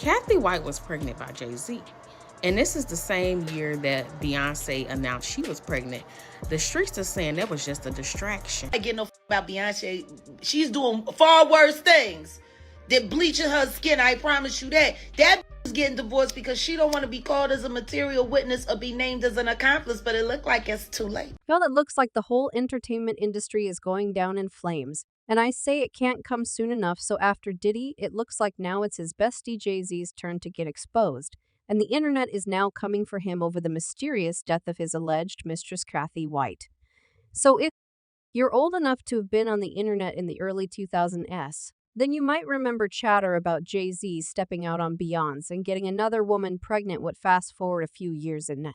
Kathy White was pregnant by Jay-Z. And this is the same year that Beyonce announced she was pregnant. The streets are saying that was just a distraction. I get no about Beyonce. She's doing far worse things than bleaching her skin. I promise you that. That is getting divorced because she don't want to be called as a material witness or be named as an accomplice, but it looked like it's too late. Well, it looks like the whole entertainment industry is going down in flames. And I say it can't come soon enough, so after Diddy, it looks like now it's his bestie Jay-Z's turn to get exposed. And the internet is now coming for him over the mysterious death of his alleged Mistress Cathy White. So if you're old enough to have been on the internet in the early 2000s, then you might remember chatter about Jay-Z stepping out on Beyonce and getting another woman pregnant. What fast forward a few years and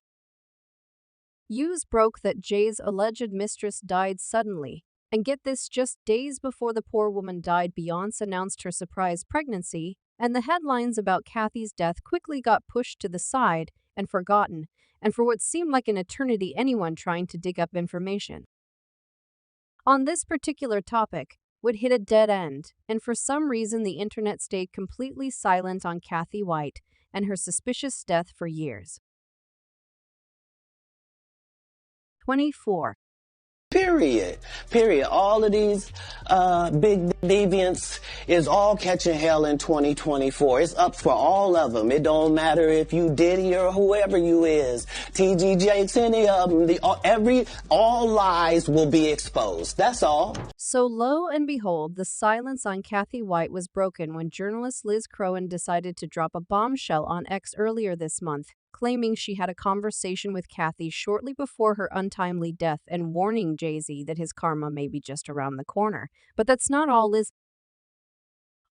news broke that Jay's alleged mistress died suddenly. And get this, just days before the poor woman died, Beyonce announced her surprise pregnancy, and the headlines about Cathy's death quickly got pushed to the side and forgotten, and for what seemed like an eternity, anyone trying to dig up information on this particular topic would hit a dead end, and for some reason the internet stayed completely silent on Cathy White and her suspicious death for years. 24. Period. All of these big deviants is all catching hell in 2024. It's up for all of them. It don't matter if you Diddy or whoever you is. TG Jakes, any of them. All lies will be exposed. That's all. So lo and behold, the silence on Cathy White was broken when journalist Liz Crowan decided to drop a bombshell on X earlier this month, claiming she had a conversation with Cathy shortly before her untimely death and warning Jay-Z that his karma may be just around the corner. But that's not all. Liz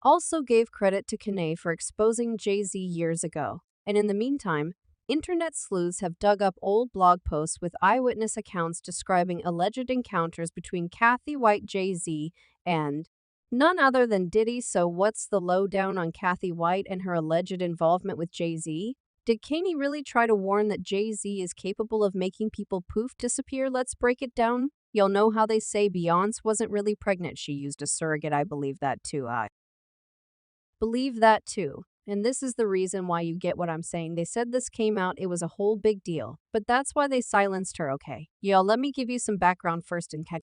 also gave credit to Kanye for exposing Jay-Z years ago. And in the meantime, internet sleuths have dug up old blog posts with eyewitness accounts describing alleged encounters between Cathy White, Jay-Z, and none other than Diddy. So what's the lowdown on Cathy White and her alleged involvement with Jay-Z? Did Kanye really try to warn that Jay-Z is capable of making people poof disappear? Let's break it down. You'll know how they say Beyonce wasn't really pregnant. She used a surrogate. I believe that too. And this is the reason why you get what I'm saying. They said this came out, it was a whole big deal. But that's why they silenced her, okay? Y'all, let me give you some background first in case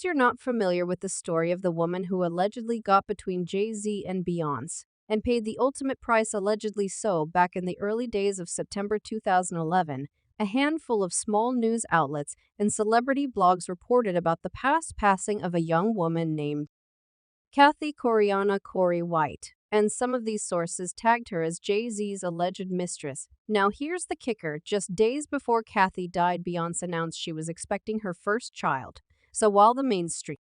you're not familiar with the story of the woman who allegedly got between Jay-Z and Beyonce and paid the ultimate price allegedly so back in the early days of September 2011, a handful of small news outlets and celebrity blogs reported about the past passing of a young woman named Cathy Coriana Corey White, and some of these sources tagged her as Jay-Z's alleged mistress. Now here's the kicker, just days before Cathy died, Beyonce announced she was expecting her first child. So while the mainstream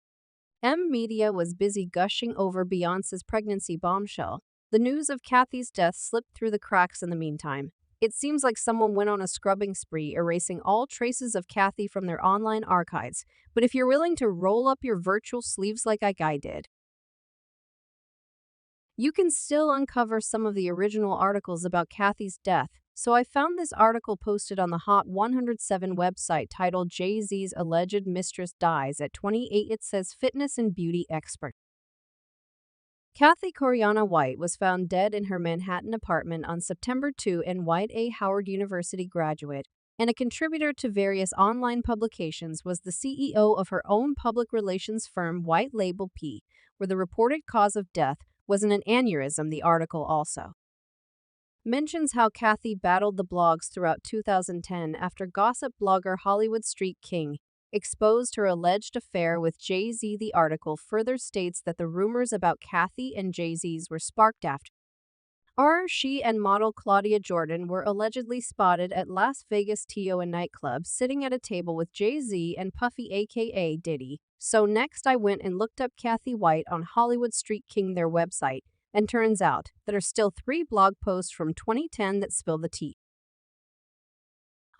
media was busy gushing over Beyonce's pregnancy bombshell, the news of Cathy's death slipped through the cracks in the meantime. It seems like someone went on a scrubbing spree, erasing all traces of Cathy from their online archives. But if you're willing to roll up your virtual sleeves like I did, you can still uncover some of the original articles about Cathy's death. So I found this article posted on the Hot 107 website titled Jay-Z's Alleged Mistress Dies at 28. It says fitness and beauty expert Cathy Coriana White was found dead in her Manhattan apartment on September 2. And White, a Howard University graduate and a contributor to various online publications, was the CEO of her own public relations firm White Label P, where the reported cause of death wasn't an aneurysm. The article also mentions how Cathy battled the blogs throughout 2010 after gossip blogger Hollywood Street King exposed her alleged affair with Jay-Z. The article further states that the rumors about Cathy and Jay-Z's were sparked after she and model Claudia Jordan were allegedly spotted at Las Vegas TO nightclub sitting at a table with Jay-Z and Puffy aka Diddy. So next I went and looked up Cathy White on Hollywood Street King, their website, and turns out there are still 3 blog posts from 2010 that spill the tea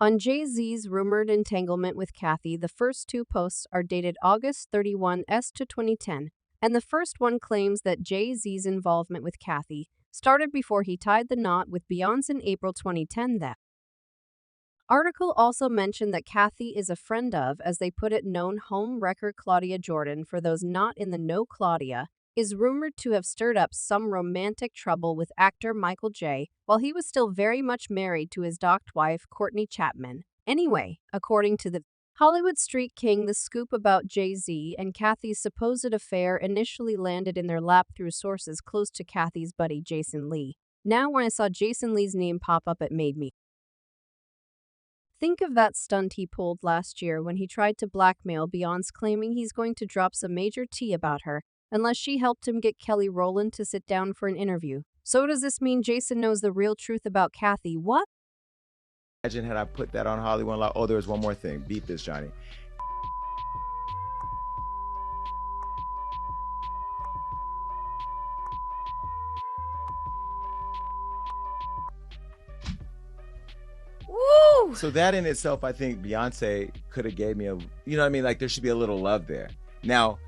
on Jay-Z's rumored entanglement with Cathy. The first 2 posts are dated August 31 to 2010, and the first one claims that Jay-Z's involvement with Cathy started before he tied the knot with Beyonce in April 2010. That article also mentioned that Cathy is a friend of, as they put it, known home wrecker Claudia Jordan. For those not in the know, Claudia is rumored to have stirred up some romantic trouble with actor Michael J. while he was still very much married to his docked wife, Courtney Chapman. Anyway, according to the Hollywood Street King, the scoop about Jay-Z and Cathy's supposed affair initially landed in their lap through sources close to Cathy's buddy Jason Lee. Now, when I saw Jason Lee's name pop up, it made me think of that stunt he pulled last year when he tried to blackmail Beyonce, claiming he's going to drop some major tea about her unless she helped him get Kelly Rowland to sit down for an interview. So does this mean Jason knows the real truth about Cathy? What? Imagine had I put that on Hollywood Law. Oh, there was one more thing. Beat this, Johnny. Woo! So that in itself, I think Beyonce could have gave me a, you know what I mean? Like there should be a little love there. Now,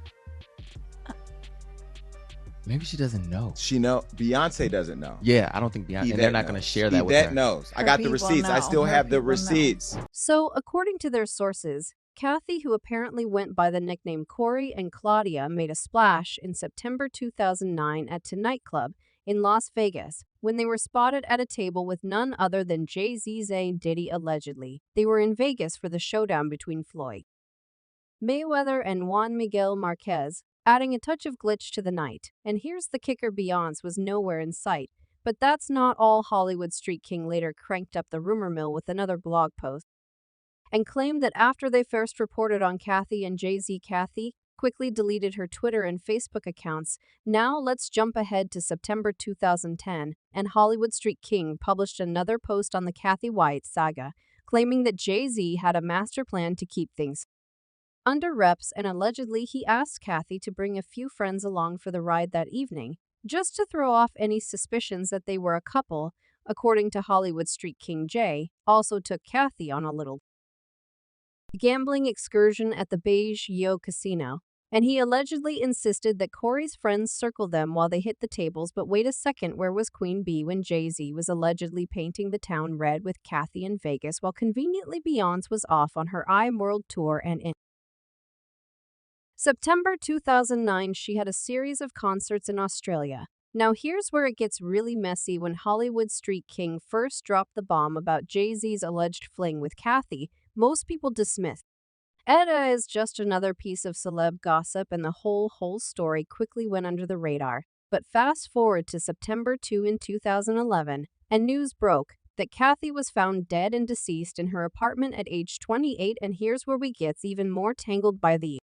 maybe she doesn't know. Beyonce doesn't know. Yeah, I don't think Beyonce, and they're not going to share that with her. Yvette knows. I got the receipts. I still have the receipts. So, according to their sources, Cathy, who apparently went by the nickname Corey, and Claudia made a splash in September 2009 at a nightclub in Las Vegas when they were spotted at a table with none other than Jay-Z's and Diddy allegedly. They were in Vegas for the showdown between Floyd Mayweather and Juan Miguel Marquez, adding a touch of glitch to the night. And here's the kicker, Beyonce was nowhere in sight. But that's not all. Hollywood Street King later cranked up the rumor mill with another blog post and claimed that after they first reported on Cathy and Jay-Z, Cathy quickly deleted her Twitter and Facebook accounts. Now let's jump ahead to September 2010, and Hollywood Street King published another post on the Cathy White saga, claiming that Jay-Z had a master plan to keep things under wraps, and allegedly he asked Cathy to bring a few friends along for the ride that evening, just to throw off any suspicions that they were a couple. According to Hollywood Street King, Jay also took Cathy on a little gambling excursion at the Beige Yo Casino, and he allegedly insisted that Corey's friends circle them while they hit the tables. But wait a second, where was Queen Bee when Jay-Z was allegedly painting the town red with Cathy in Vegas while conveniently Beyonce was off on her World Tour? And in September 2009, she had a series of concerts in Australia. Now here's where it gets really messy. When Hollywood Street King first dropped the bomb about Jay-Z's alleged fling with Cathy, most people dismissed it as just another piece of celeb gossip, and the whole story quickly went under the radar. But fast forward to September 2 in 2011, and news broke that Cathy was found dead and deceased in her apartment at age 28, and here's where we get even more tangled. By the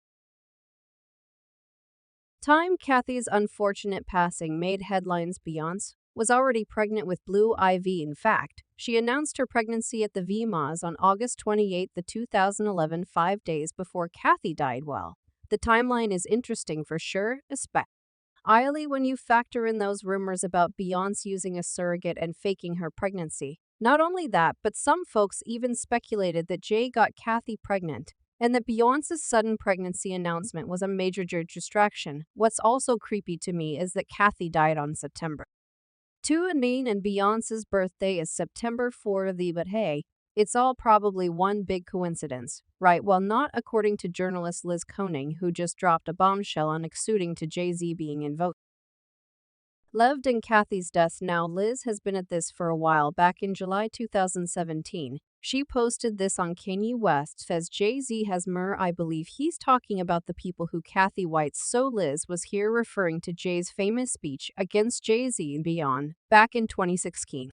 time Cathy's unfortunate passing made headlines, Beyonce was already pregnant with Blue Ivy. In fact, she announced her pregnancy at the VMAs on August 28, 2011, 5 days before Cathy died. Well, the timeline is interesting for sure, especially when you factor in those rumors about Beyonce using a surrogate and faking her pregnancy. Not only that, but some folks even speculated that Jay got Cathy pregnant, and that Beyonce's sudden pregnancy announcement was a major distraction. What's also creepy to me is that Cathy died on September 2 and Beyonce's birthday is September 4. But hey, it's all probably one big coincidence, right? Well, not according to journalist Liz Koenig, who just dropped a bombshell on accusing to Jay-Z being involved in Cathy's death. Now, Liz has been at this for a while. Back in July 2017, she posted this on Kanye West says Jay-Z has I believe he's talking about the people who Cathy White. So Liz was here referring to Jay's famous speech against Jay-Z and Beyonce back in 2016,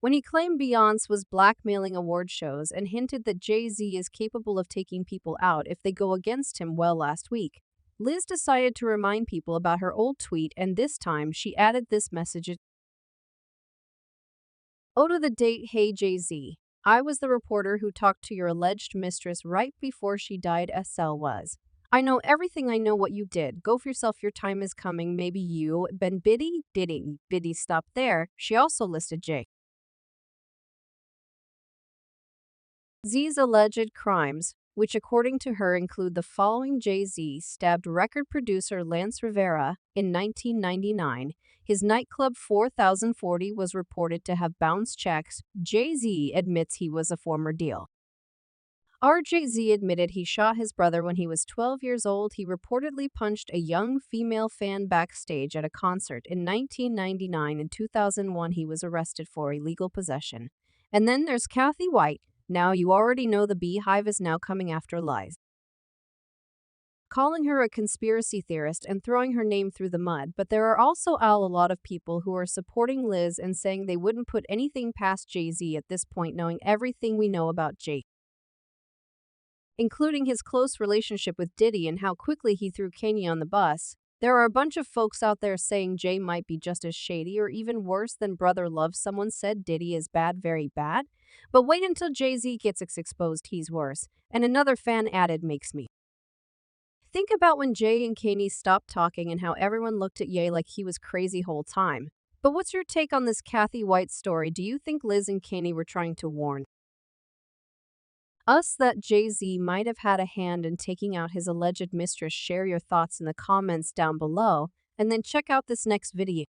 when he claimed Beyonce was blackmailing award shows and hinted that Jay-Z is capable of taking people out if they go against him. Well, last week, Liz decided to remind people about her old tweet, and this time she added this message. To the date, hey Jay-Z, I was the reporter who talked to your alleged mistress right before she died. SL was. I know everything. I know what you did. Go for yourself. Your time is coming. Maybe you, Ben Biddy, didn't. Biddy stopped there. She also listed Jay-Z's alleged crimes, which according to her include the following: Jay-Z stabbed record producer Lance Rivera in 1999. His nightclub 4040 was reported to have bounced checks. Jay-Z admits he was a former deal RJZ admitted he shot his brother when he was 12 years old. He reportedly punched a young female fan backstage at a concert in 1999. In 2001, he was arrested for illegal possession. And then there's Cathy White. Now you already know the Beehive is now coming after Lies, calling her a conspiracy theorist and throwing her name through the mud. But there are also a lot of people who are supporting Liz and saying they wouldn't put anything past Jay-Z at this point, knowing everything we know about Jay, including his close relationship with Diddy and how quickly he threw Kanye on the bus. There are a bunch of folks out there saying Jay might be just as shady or even worse than Brother Love. Someone said Diddy is bad, very bad. But wait until Jay-Z gets exposed, he's worse. And another fan added, makes me think about when Jay and Kanye stopped talking and how everyone looked at Ye like he was crazy whole time. But what's your take on this Cathy White story? Do you think Liz and Kanye were trying to warn us that Jay-Z might have had a hand in taking out his alleged mistress? Share your thoughts in the comments down below, and then check out this next video.